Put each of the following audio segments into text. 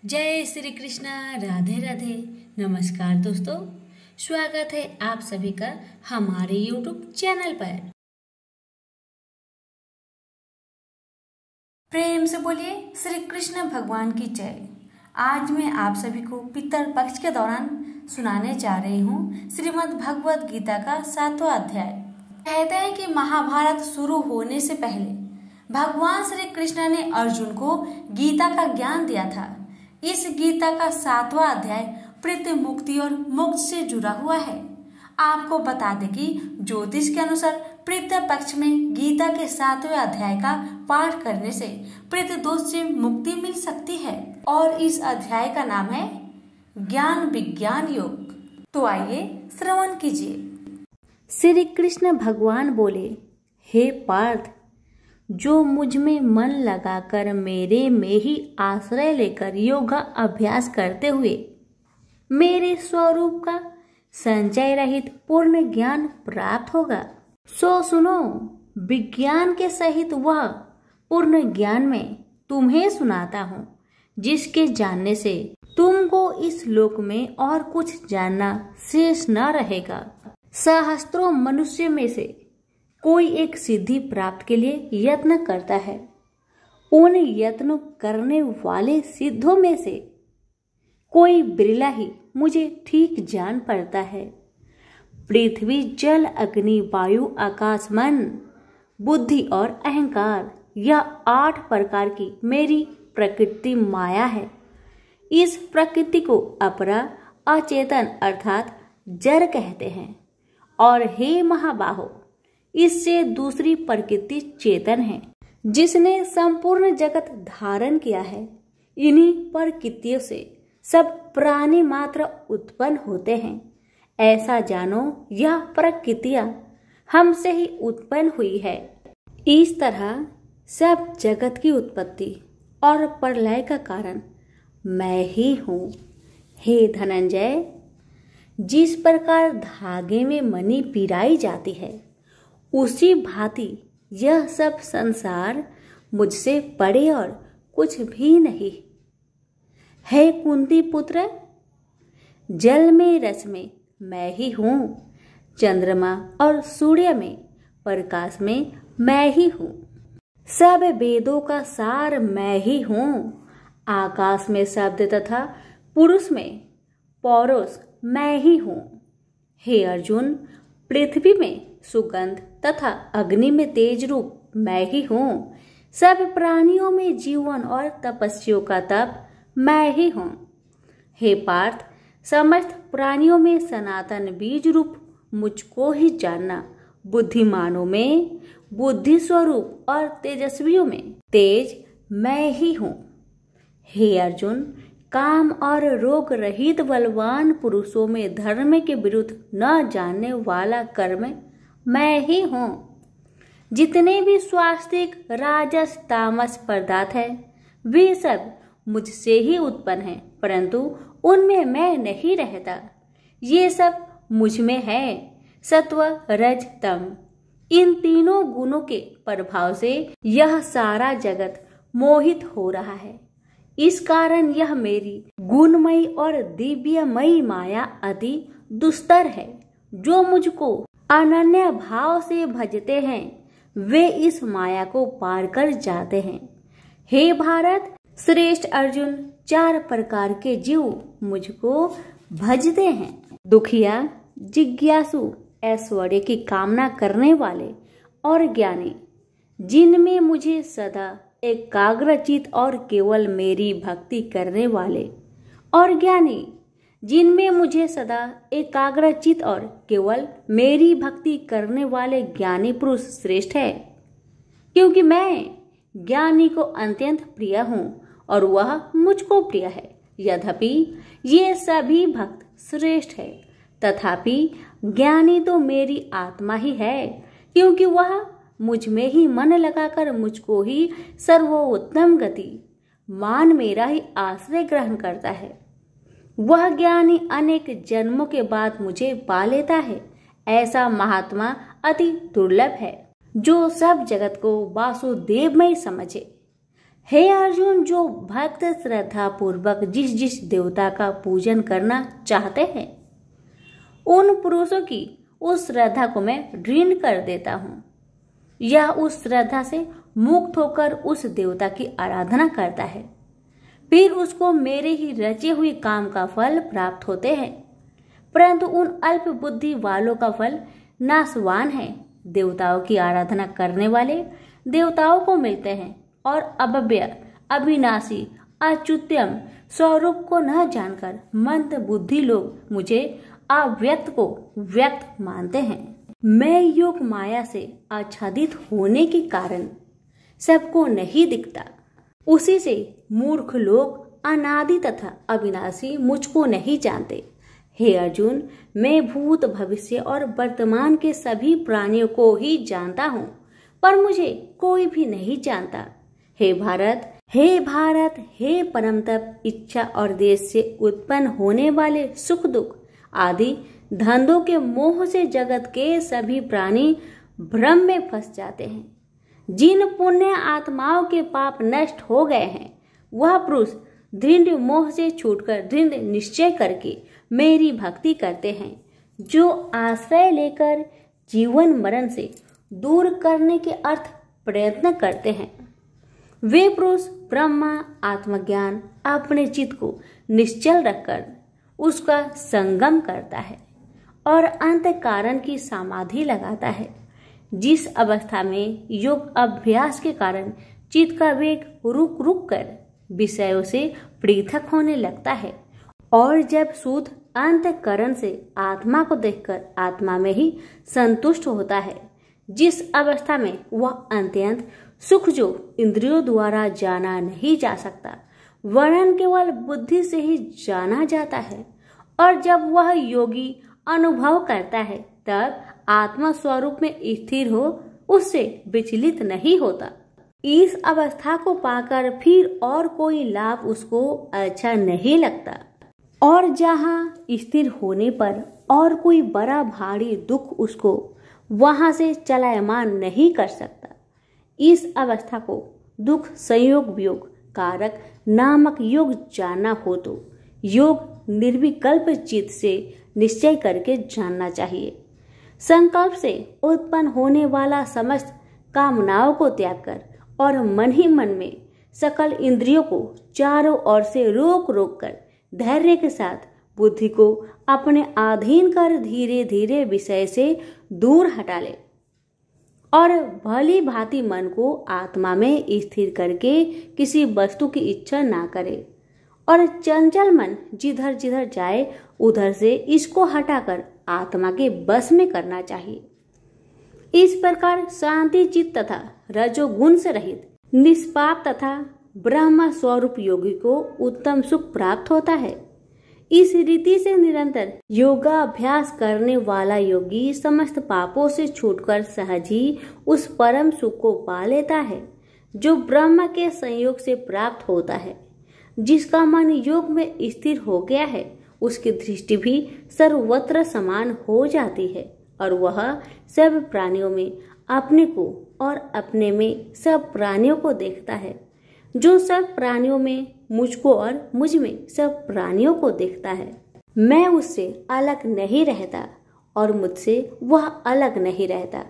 जय श्री कृष्णा। राधे राधे। नमस्कार दोस्तों, स्वागत है आप सभी का हमारे YouTube चैनल पर। प्रेम से बोलिए श्री कृष्ण भगवान की जय। आज मैं आप सभी को पितर पक्ष के दौरान सुनाने जा रही हूँ श्रीमद् भगवत गीता का 7वां अध्याय। कहते हैं कि महाभारत शुरू होने से पहले भगवान श्री कृष्ण ने अर्जुन को गीता का ज्ञान दिया था। इस गीता का 7वां अध्याय प्रीत मुक्ति और मुक्त से जुड़ा हुआ है। आपको बता दें कि ज्योतिष के अनुसार प्रीत पक्ष में गीता के 7वें अध्याय का पाठ करने से प्रीत दोष से मुक्ति मिल सकती है और इस अध्याय का नाम है ज्ञान विज्ञान योग। तो आइए श्रवण कीजिए। श्री कृष्ण भगवान बोले, हे पार्थ, जो मुझ में मन लगाकर मेरे में ही आश्रय लेकर योगा अभ्यास करते हुए मेरे स्वरूप का संचय रहित पूर्ण ज्ञान प्राप्त होगा, सो सुनो, विज्ञान के सहित वह पूर्ण ज्ञान मैं तुम्हें सुनाता हूँ, जिसके जानने से तुमको इस लोक में और कुछ जानना शेष न रहेगा। सहस्त्रों मनुष्य में से कोई एक सिद्धि प्राप्त के लिए यत्न करता है। उन यत्न करने वाले सिद्धों में से कोई बिरला ही मुझे ठीक जान पड़ता है। पृथ्वी, जल, अग्नि, वायु, आकाश, मन, बुद्धि और अहंकार, यह 8 प्रकार की मेरी प्रकृति माया है। इस प्रकृति को अपरा अचेतन अर्थात जड़ कहते हैं। और हे महाबाहो, इससे दूसरी प्रकृति चेतन है, जिसने संपूर्ण जगत धारण किया है। इन्हीं प्रकृतियों से सब प्राणी मात्र उत्पन्न होते हैं। ऐसा जानो, यह प्रकृतियां हमसे ही उत्पन्न हुई है। इस तरह सब जगत की उत्पत्ति और प्रलय का कारण मैं ही हूँ। हे धनंजय, जिस प्रकार धागे में मणि पिराई जाती है, उसी भांति यह सब संसार मुझसे परे और कुछ भी नहीं। हे कुंती पुत्र, जल में रस में मैं ही हूँ, चंद्रमा और सूर्य में प्रकाश में मैं ही हूँ, सब वेदों का सार मैं ही हूँ, आकाश में शब्द तथा पुरुष में पौरुष मैं ही हूँ। हे अर्जुन, पृथ्वी में सुगंध तथा अग्नि में तेज रूप मैं ही हूँ, सब प्राणियों में जीवन और तपस्वियों का तप मैं ही हूँ। हे पार्थ, समस्त प्राणियों में सनातन बीज रूप मुझको ही जानना, बुद्धिमानों में बुद्धि स्वरूप और तेजस्वियों में तेज मैं ही हूँ। हे अर्जुन, काम और रोग रहित बलवान पुरुषों में धर्म के विरुद्ध न जानने वाला कर्म मैं ही हूँ। जितने भी स्वास्तिक राजस तामस पदार्थ है, वे सब मुझसे ही उत्पन्न हैं, परंतु उनमें मैं नहीं रहता। ये सब मुझ में है। सत्व, रज, तम, इन तीनों गुणों के प्रभाव से यह सारा जगत मोहित हो रहा है। इस कारण यह मेरी गुणमयी और दिव्यमयी माया अति दुस्तर है। जो मुझको अनन्य भाव से भजते हैं, वे इस माया को पार कर जाते हैं। हे भारत श्रेष्ठ अर्जुन, 4 प्रकार के जीव मुझको भजते हैं। दुखिया, जिज्ञासु, ऐश्वर्य की कामना करने वाले और ज्ञानी, जिनमें मुझे सदा एकाग्रचित और केवल मेरी भक्ति करने वाले, और ज्ञानी, जिनमें मुझे सदा एकाग्रचित और केवल मेरी भक्ति करने वाले ज्ञानी पुरुष श्रेष्ठ है। क्योंकि मैं ज्ञानी को अत्यंत प्रिय हूँ और वह मुझको प्रिय है। यद्यपि ये सभी भक्त श्रेष्ठ है, तथापि ज्ञानी तो मेरी आत्मा ही है, क्योंकि वह मुझ में ही मन लगाकर मुझको ही सर्वोत्तम गति मान मेरा ही आश्रय ग्रहण करता है। वह ज्ञानी अनेक जन्मों के बाद मुझे पा लेता है। ऐसा महात्मा अति दुर्लभ है, जो सब जगत को वासुदेवमय समझे। हे अर्जुन, जो भक्त श्रद्धा पूर्वक जिस जिस देवता का पूजन करना चाहते हैं, उन पुरुषों की उस श्रद्धा को मैं ऋण कर देता हूँ। यह उस श्रद्धा से मुक्त होकर उस देवता की आराधना करता है, फिर उसको मेरे ही रचे हुए काम का फल प्राप्त होते हैं। परंतु उन अल्प बुद्धि वालों का फल नाशवान है। देवताओं की आराधना करने वाले देवताओं को मिलते हैं और अव्यय, अविनाशी, अच्युत्यम स्वरूप को न जानकर मंद बुद्धि लोग मुझे अव्यक्त को व्यक्त मानते हैं। मैं योग माया से आच्छादित होने के कारण सबको नहीं दिखता, उसी से मूर्ख लोग अनादि तथा अविनाशी मुझको नहीं जानते। हे अर्जुन, मैं भूत, भविष्य और वर्तमान के सभी प्राणियों को ही जानता हूँ, पर मुझे कोई भी नहीं जानता। हे भारत, हे परम तप, इच्छा और देश से उत्पन्न होने वाले सुख दुख आदि धंधों के मोह से जगत के सभी प्राणी भ्रम में फंस जाते हैं। जिन पुण्य आत्माओं के पाप नष्ट हो गए हैं, वह पुरुष दृढ़ मोह से छूटकर दृढ़ निश्चय करके मेरी भक्ति करते हैं, जो आश्रय लेकर जीवन मरण से दूर करने के अर्थ प्रयत्न करते हैं। वे पुरुष ब्रह्मा आत्मज्ञान अपने चित्त को निश्चल रखकर उसका संगम करता है और अंत कारण की समाधि लगाता है, जिस अवस्था में योग अभ्यास के कारण चित्त का वेग रुक रुक कर विषयों से पृथक होने लगता है और जब शुद्ध अंतःकरण से आत्मा को देखकर आत्मा में ही संतुष्ट होता है, जिस अवस्था में वह अत्यंत सुख जो इंद्रियों द्वारा जाना नहीं जा सकता, वरन केवल बुद्धि से ही जाना जाता है, और जब वह योगी अनुभव करता है तब आत्मा स्वरूप में स्थिर हो उससे विचलित नहीं होता। इस अवस्था को पाकर फिर और कोई लाभ उसको अच्छा नहीं लगता, और जहाँ स्थिर होने पर और कोई बड़ा भारी दुख उसको वहां से चलायमान नहीं कर सकता। इस अवस्था को दुख संयोग वियोग कारक नामक योग जानना हो तो योग निर्विकल्प चित्त से निश्चय करके जानना चाहिए। संकल्प से उत्पन्न होने वाला समस्त कामनाओं को त्याग कर और मन ही मन में सकल इंद्रियों को चारों ओर से रोक रोक कर धैर्य के साथ बुद्धि को अपने अधीन कर धीरे धीरे विषय से दूर हटा ले और भली भांति मन को आत्मा में स्थिर करके किसी वस्तु की इच्छा ना करे और चंचल मन जिधर जिधर जाए उधर से इसको हटाकर आत्मा के बस में करना चाहिए। इस प्रकार शांति चित्त तथा रजोगुण से रहित निष्पाप तथा ब्रह्म स्वरूप योगी को उत्तम सुख प्राप्त होता है। इस रीति से निरंतर योगाभ्यास करने वाला योगी समस्त पापों से छूटकर सहज ही उस परम सुख को पा लेता है जो ब्रह्म के संयोग से प्राप्त होता है। जिसका मन योग में स्थिर हो गया है उसकी दृष्टि भी सर्वत्र समान हो जाती है और वह सब प्राणियों में अपने को और अपने में सब प्राणियों को देखता है, जो सब प्राणियों में मुझको और मुझ में सब प्राणियों को देखता है। मैं उससे अलग नहीं रहता और मुझसे वह अलग नहीं रहता।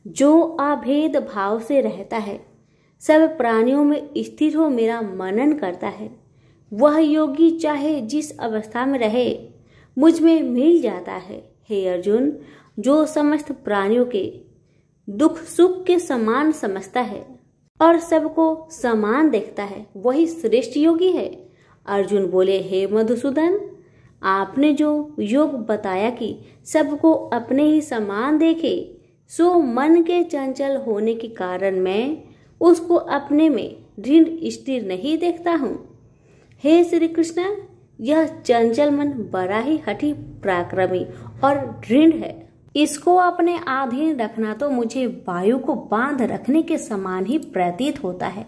जो अभेद भाव से रहता है, सब प्राणियों में स्थिर हो मेरा मनन करता है, वह योगी चाहे जिस अवस्था में रहे मुझ में मिल जाता है। हे अर्जुन, जो समस्त प्राणियों के दुख सुख के समान समझता है और सबको समान देखता है, वही श्रेष्ठ योगी है। अर्जुन बोले, हे मधुसूदन, आपने जो योग बताया कि सबको अपने ही समान देखे, सो मन के चंचल होने के कारण मैं उसको अपने में दृढ़ स्थिर नहीं देखता हूँ। हे श्री कृष्ण, यह चंचल मन बड़ा ही हठी पराक्रमी और दृढ़ है। इसको अपने अधीन रखना तो मुझे वायु को बांध रखने के समान ही प्रतीत होता है।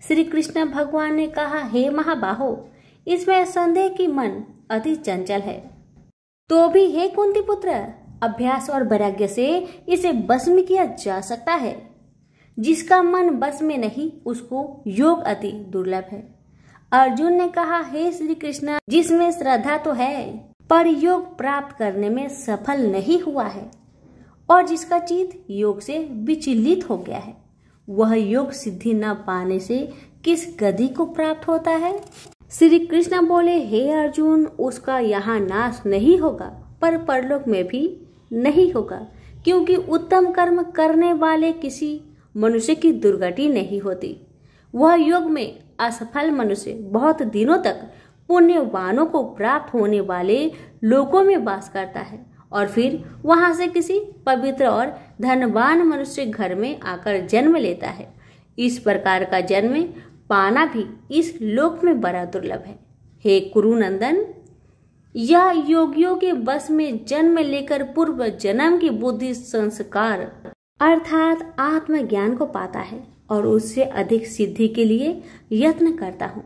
श्री कृष्ण भगवान ने कहा, हे महाबाहो, इसमें संदेह कि मन अति चंचल है, तो भी हे कुंती पुत्र, अभ्यास और वैराग्य से इसे बस में किया जा सकता है। जिसका मन बस में नहीं उसको योग अति दुर्लभ है। अर्जुन ने कहा, हे श्री कृष्ण, जिसमें श्रद्धा तो है पर योग प्राप्त करने में सफल नहीं हुआ है और जिसका चित्त योग से विचलित हो गया है, वह योग सिद्धि न पाने से किस गति को प्राप्त होता है? श्री कृष्ण बोले, हे अर्जुन, उसका यहाँ नाश नहीं होगा पर परलोक में भी नहीं होगा, क्योंकि उत्तम कर्म करने वाले किसी मनुष्य की दुर्गति नहीं होती। वह योग में असफल मनुष्य बहुत दिनों तक पुण्यवानों को प्राप्त होने वाले लोकों में वास करता है और फिर वहां से किसी पवित्र और धनवान मनुष्य घर में आकर जन्म लेता है। इस प्रकार का जन्म पाना भी इस लोक में बड़ा दुर्लभ है। हे कुरुनंदन, यह योगियों के बस में जन्म लेकर पूर्व जन्म की बुद्धि संस्कार अर्थात आत्मज्ञान को पाता है और उससे अधिक सिद्धि के लिए यत्न करता हूँ।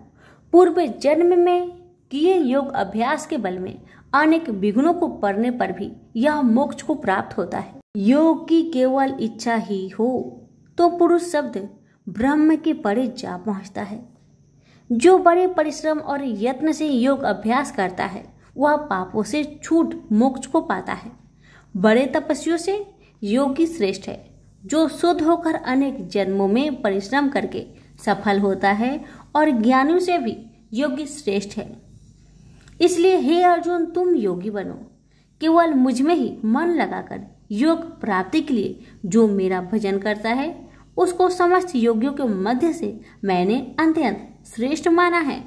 पूर्व जन्म में किए योग अभ्यास के बल में अनेक विघ्नों को पड़ने पर भी यह मोक्ष को प्राप्त होता है। योग की केवल इच्छा ही हो तो पुरुष शब्द ब्रह्म के परे जा पहुंचता है। जो बड़े परिश्रम और यत्न से योग अभ्यास करता है वह पापों से छूट मोक्ष को पाता है। बड़े तपस्वियों से योगी श्रेष्ठ है, जो शुद्ध होकर अनेक जन्मों में परिश्रम करके सफल होता है, और ज्ञानियों से भी योगी श्रेष्ठ है। इसलिए हे अर्जुन, तुम योगी बनो। केवल मुझ में ही मन लगाकर योग प्राप्ति के लिए जो मेरा भजन करता है उसको समस्त योगियों के मध्य से मैंने अत्यंत श्रेष्ठ माना है।